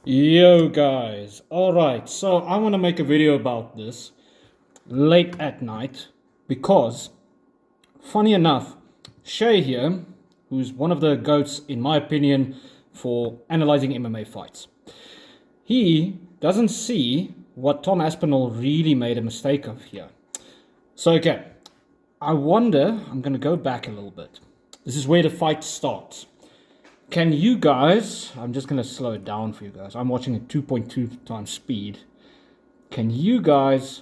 Yo guys, alright, so I want to make a video about this late at night because, funny enough, Shay here, who's one of the goats in my opinion for analyzing MMA fights, he doesn't see what Tom Aspinall really made a mistake of here. So okay, I'm going to go back a little bit. This is where the fight starts. Can you guys, I'm just going to slow it down for you guys. I'm watching at 2.2 times speed. Can you guys,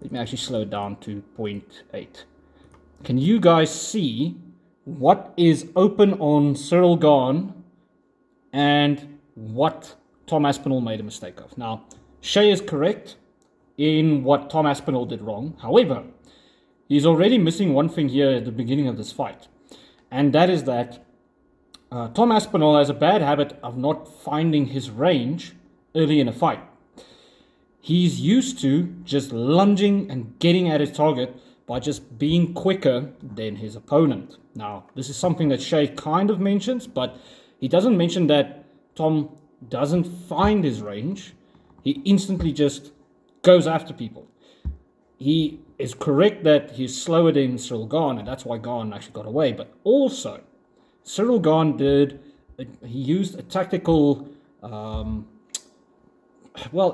let me actually slow it down to 0.8. Can you guys see what is open on Cyril Gane and what Tom Aspinall made a mistake of? Now, Shay is correct in what Tom Aspinall did wrong. However, he's already missing one thing here at the beginning of this fight. And that is that Tom Aspinall has a bad habit of not finding his range early in a fight. He's used to just lunging and getting at his target by just being quicker than his opponent. Now, this is something that Shay kind of mentions, but he doesn't mention that Tom doesn't find his range. He instantly just goes after people. He is correct that he's slower than Cyril Gane, and that's why Gane actually got away, but also Cyril Gane he used a tactical,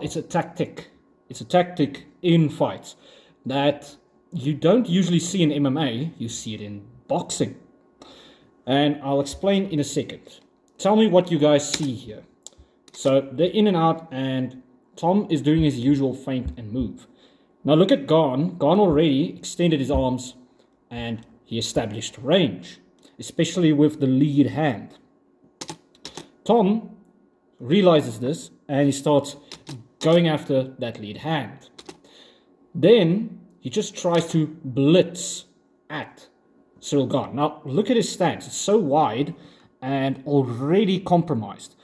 it's a tactic. It's a tactic in fights that you don't usually see in MMA, you see it in boxing. And I'll explain in a second. Tell me what you guys see here. So they're in and out, and Tom is doing his usual feint and move. Now look at Gane. Gane already extended his arms, and he established range, especially with the lead hand. Tom realizes this and he starts going after that lead hand. Then he just tries to blitz at Cyril Gane. Now look at his stance. It's so wide and already compromised.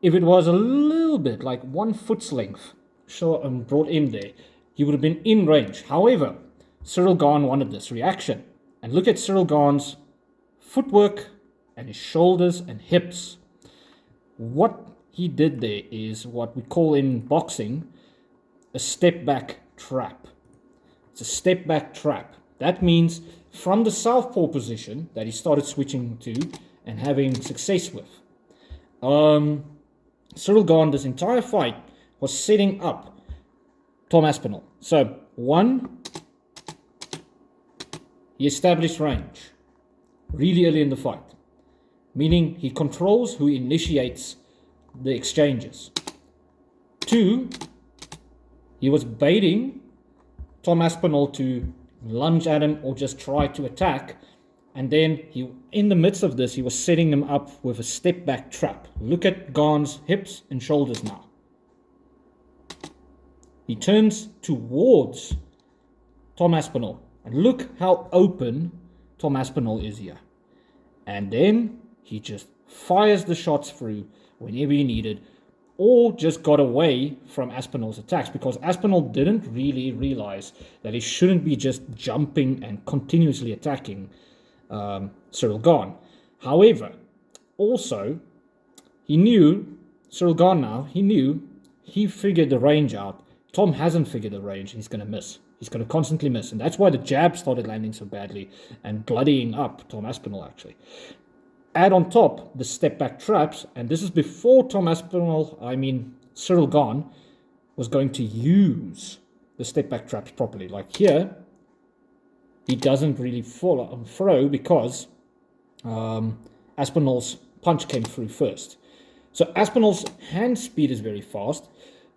If it was a little bit like 1 foot's length brought in there, he would have been in range. However, Cyril Gane wanted this reaction. And look at Cyril Gane's footwork and his shoulders and hips. What he did there is what we call in boxing a step back trap. It's a step back trap. That means from the southpaw position that he started switching to and having success with. Cyril Gane, this entire fight, was setting up Tom Aspinall. So, one, he established range really early in the fight, meaning he controls who initiates the exchanges. 2, he was baiting Tom Aspinall to lunge at him or just try to attack, and then in the midst of this, he was setting him up with a step back trap. Look at Gane's hips and shoulders now. He turns towards Tom Aspinall, and look how open Tom Aspinall is here. And then he just fires the shots through whenever he needed, or just got away from Aspinall's attacks, because Aspinall didn't really realize that he shouldn't be just jumping and continuously attacking Cyril Gane. However, also, he knew, Cyril Gane he figured the range out. Tom hasn't figured the range, and he's going to miss. He's going to constantly miss, and that's why the jab started landing so badly and bloodying up Tom Aspinall, actually. Add on top the step-back traps, and this is before Cyril Gane, was going to use the step-back traps properly. Like here, he doesn't really throw because Aspinall's punch came through first. So Aspinall's hand speed is very fast,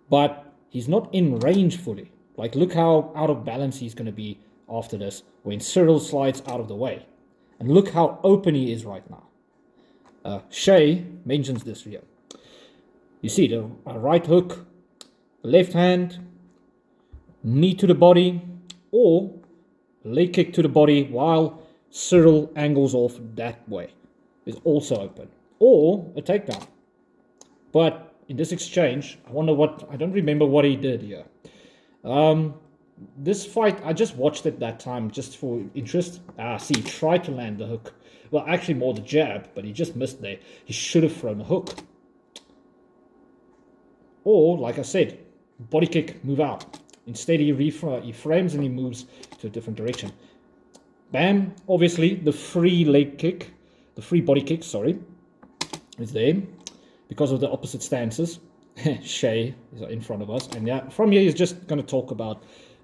but he's not in range fully. Like, look how out of balance he's going to be after this when Cyril slides out of the way. And look how open he is right now. Shay mentions this here. You see the right hook, left hand, knee to the body, or leg kick to the body while Cyril angles off that way is also open. Or a takedown. But in this exchange, I don't remember what he did here. This fight, I just watched it that time just for interest. He tried to land the hook. Well, actually more the jab, but he just missed there. He should have thrown a hook. Or, like I said, body kick, move out. Instead, he frames and he moves to a different direction. Bam, obviously, the free leg kick, the free body kick, sorry, is there because of the opposite stances. Shay is in front of us. And yeah, from here, he's just going to talk about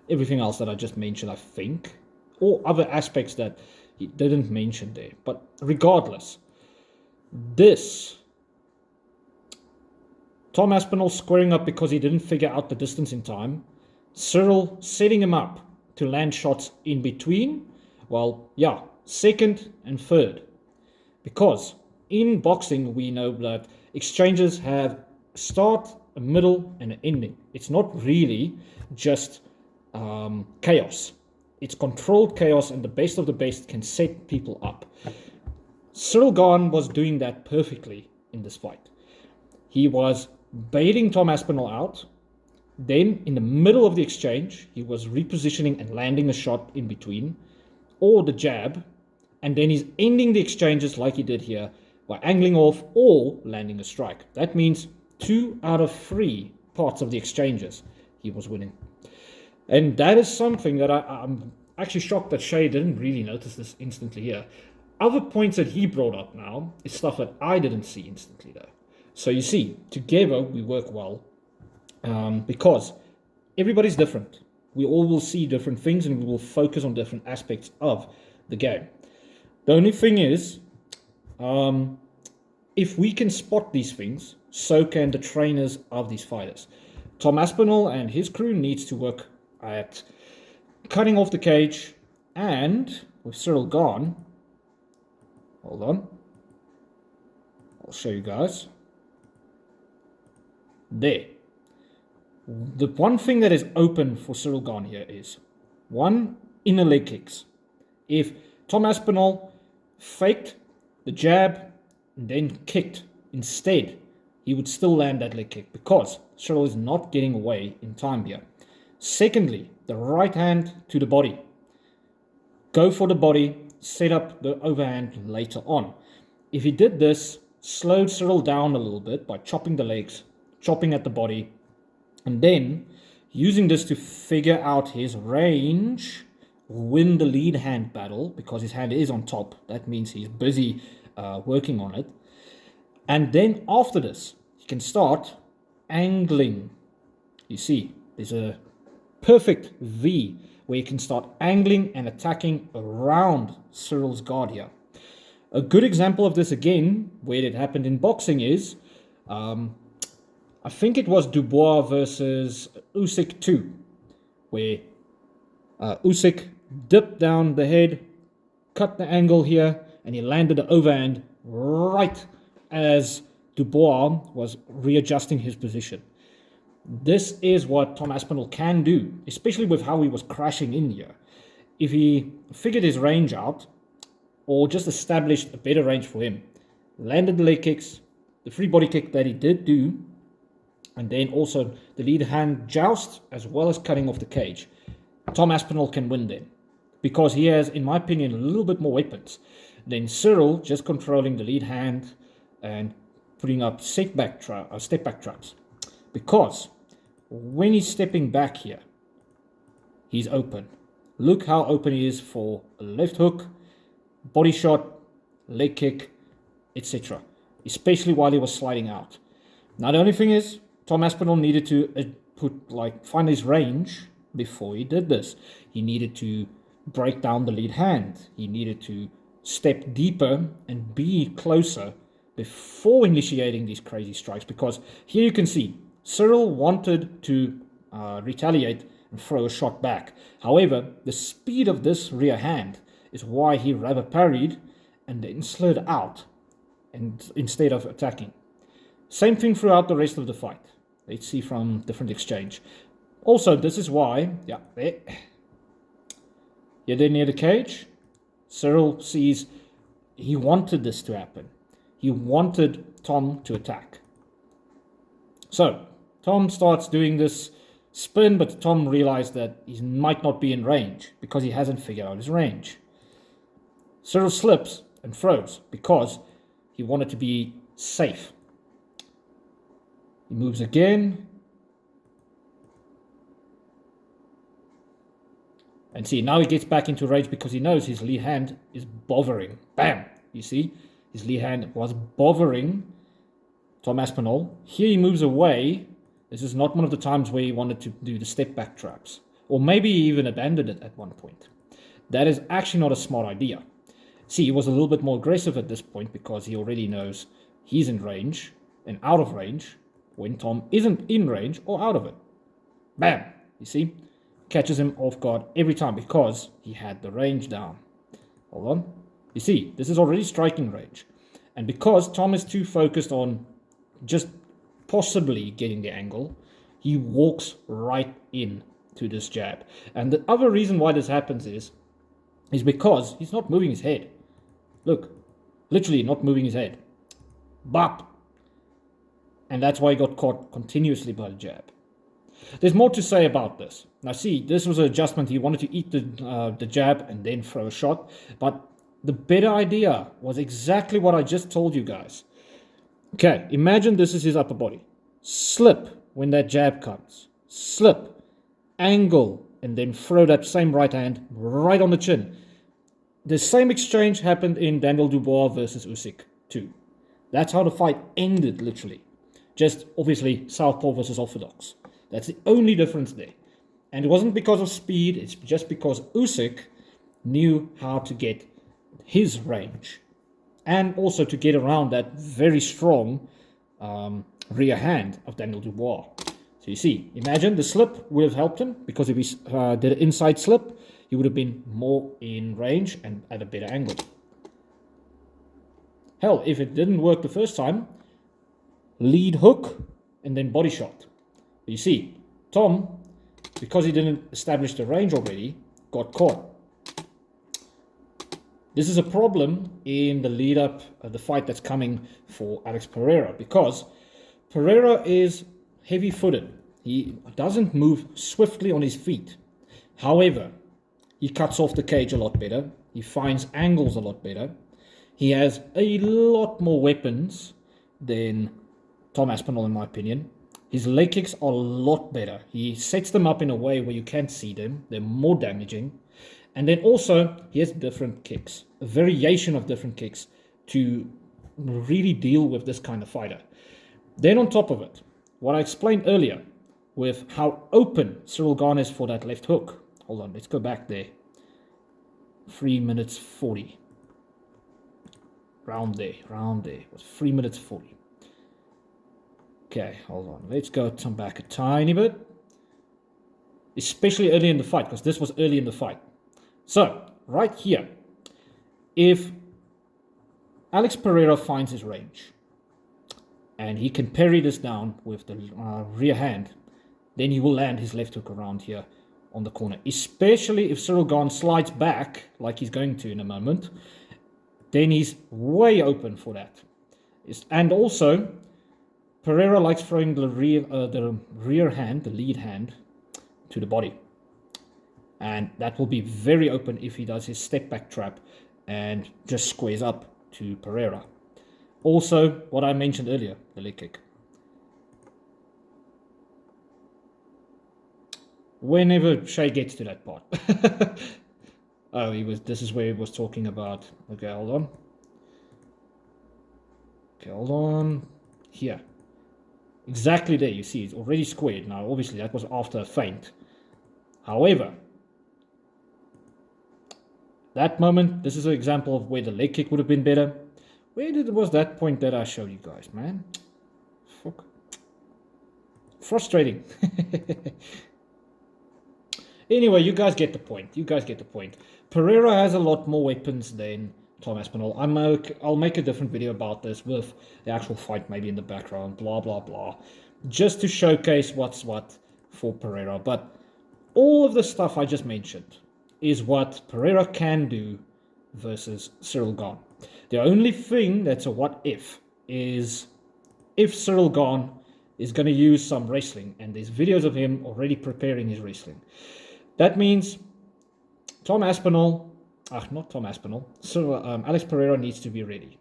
everything else that I just mentioned, I think, or other aspects that he didn't mention there. But regardless, this Tom Aspinall squaring up because he didn't figure out the distance in time. Cyril setting him up to land shots in between. Well, yeah, second and third. Because in boxing, we know that exchanges have a start, a middle, and an ending. It's not really just chaos. It's controlled chaos, and the best of the best can set people up. Cyril Gane was doing that perfectly in this fight. He was baiting Tom Aspinall out. Then, in the middle of the exchange, he was repositioning and landing a shot in between, or the jab, and then he's ending the exchanges like he did here by angling off or landing a strike. That means 2 out of 3 parts of the exchanges he was winning. And that is something that I'm actually shocked that Shay didn't really notice this instantly here. Other points that he brought up now is stuff that I didn't see instantly though. So you see, together we work well because everybody's different. We all will see different things and we will focus on different aspects of the game. The only thing is, if we can spot these things, so can the trainers of these fighters. Tom Aspinall and his crew needs to work at cutting off the cage, and with Cyril Gane, hold on, I'll show you guys. There. The one thing that is open for Cyril Gane here is 1, inner leg kicks. If Tom Aspinall faked the jab and then kicked instead, he would still land that leg kick because Cyril is not getting away in time here. Secondly, the right hand to the body. Go for the body, set up the overhand later on. If he did this, slowed Cyril down a little bit by chopping the legs, chopping at the body, and then using this to figure out his range, win the lead hand battle because his hand is on top. That means he's busy working on it. And then after this, he can start angling. You see, there's a perfect V where you can start angling and attacking around Cyril's guard here. A good example of this again, where it happened in boxing is, I think it was Dubois versus Usyk 2, where Usyk dipped down the head, cut the angle here, and he landed the overhand right as Dubois was readjusting his position. This is what Tom Aspinall can do, especially with how he was crashing in here. If he figured his range out, or just established a better range for him, landed the leg kicks, the free body kick that he did do, and then also the lead hand joust, as well as cutting off the cage, Tom Aspinall can win then. Because he has, in my opinion, a little bit more weapons than Cyril, just controlling the lead hand and putting up step back traps. Because when he's stepping back here, he's open. Look how open he is for a left hook, body shot, leg kick, etc. Especially while he was sliding out. Now the only thing is, Tom Aspinall needed to find his range before he did this. He needed to break down the lead hand. He needed to step deeper and be closer before initiating these crazy strikes. Because here you can see, Cyril wanted to retaliate and throw a shot back. However, the speed of this rear hand is why he rather parried and then slid out and instead of attacking. Same thing throughout the rest of the fight. Let's see from different exchange. Also, this is why, there near the cage, Cyril sees he wanted this to happen. He wanted Tom to attack. So, Tom starts doing this spin, but Tom realized that he might not be in range because he hasn't figured out his range. Cyril slips and throws because he wanted to be safe. He moves again, And see, now he gets back into range because he knows his lead hand is bothering. Bam! You see, his lead hand was bothering Tom Aspinall. Here he moves away. This is not one of the times where he wanted to do the step back traps. Or maybe he even abandoned it at one point. That is actually not a smart idea. See, he was a little bit more aggressive at this point because he already knows he's in range and out of range when Tom isn't in range or out of it. Bam! You see? Catches him off guard every time because he had the range down. Hold on. You see, this is already striking range. And because Tom is too focused on just possibly getting the angle, he walks right in to this jab. And the other reason why this happens is because he's not moving his head. Look, literally not moving his head. Bop. And that's why he got caught continuously by the jab. There's more to say about this. Now see, this was an adjustment. He wanted to eat the jab and then throw a shot. But the better idea was exactly what I just told you guys. Okay, imagine this is his upper body. Slip when that jab comes. Slip, angle, and then throw that same right hand right on the chin. The same exchange happened in Daniel Dubois versus Usyk too. That's how the fight ended, literally. Just obviously southpaw versus orthodox. That's the only difference there. And it wasn't because of speed, it's just because Usyk knew how to get his range. And also to get around that very strong rear hand of Daniel Dubois. So you see, imagine the slip would have helped him, because if he did an inside slip, he would have been more in range and at a better angle. Hell, if it didn't work the first time, lead hook and then body shot. You see, Tom, because he didn't establish the range already, got caught. This is a problem in the lead up, the fight that's coming for Alex Pereira, because Pereira is heavy-footed. He doesn't move swiftly on his feet. However, he cuts off the cage a lot better. He finds angles a lot better. He has a lot more weapons than Tom Aspinall, in my opinion. His leg kicks are a lot better. He sets them up in a way where you can't see them. They're more damaging. And then also, he has different kicks, a variation of different kicks to really deal with this kind of fighter. Then on top of it, what I explained earlier with how open Cyril Ganes is for that left hook. Hold on, let's go back there. 3 minutes 40. Round there. It was 3 minutes 40. Okay, hold on. Let's go back a tiny bit. Especially early in the fight, because this was early in the fight. So, right here, if Alex Pereira finds his range, and he can parry this down with the rear hand, then he will land his left hook around here on the corner. Especially if Cyril Ganes slides back, like he's going to in a moment, then he's way open for that. And also, Pereira likes throwing the rear hand, the lead hand, to the body. And that will be very open if he does his step back trap and just squares up to Pereira. Also, what I mentioned earlier, the leg kick. Whenever Shay gets to that part. Oh, this is where he was talking about. Okay, hold on. Okay, hold on. Here. Exactly there, you see, it's already squared. Now, obviously, that was after a feint. However, that moment, this is an example of where the leg kick would have been better. Where was that point that I showed you guys, man? Fuck. Frustrating. Anyway, you guys get the point. Pereira has a lot more weapons than Tom Aspinall. I'll make a different video about this with the actual fight maybe in the background, blah, blah, blah. Just to showcase what's what for Pereira. But all of the stuff I just mentioned is what Pereira can do versus Cyril Gane. The only thing that's a what if is if Cyril Gane is going to use some wrestling, and there's videos of him already preparing his wrestling. That means Alex Pereira needs to be ready.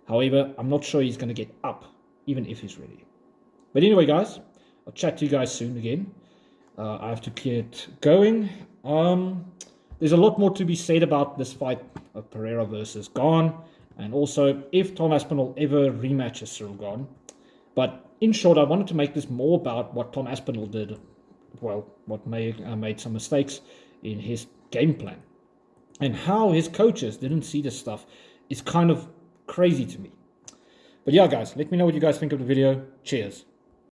However, I'm not sure he's going to get up, even if he's ready. But anyway, guys, I'll chat to you guys soon again. I have to get going. there's a lot more to be said about this fight of Pereira versus Gane, and also if Tom Aspinall ever rematches Cyril Gane. But in short, I wanted to make this more about what Tom Aspinall did, well, what made some mistakes in his game plan. And how his coaches didn't see this stuff is kind of crazy to me. But yeah, guys, let me know what you guys think of the video. Cheers.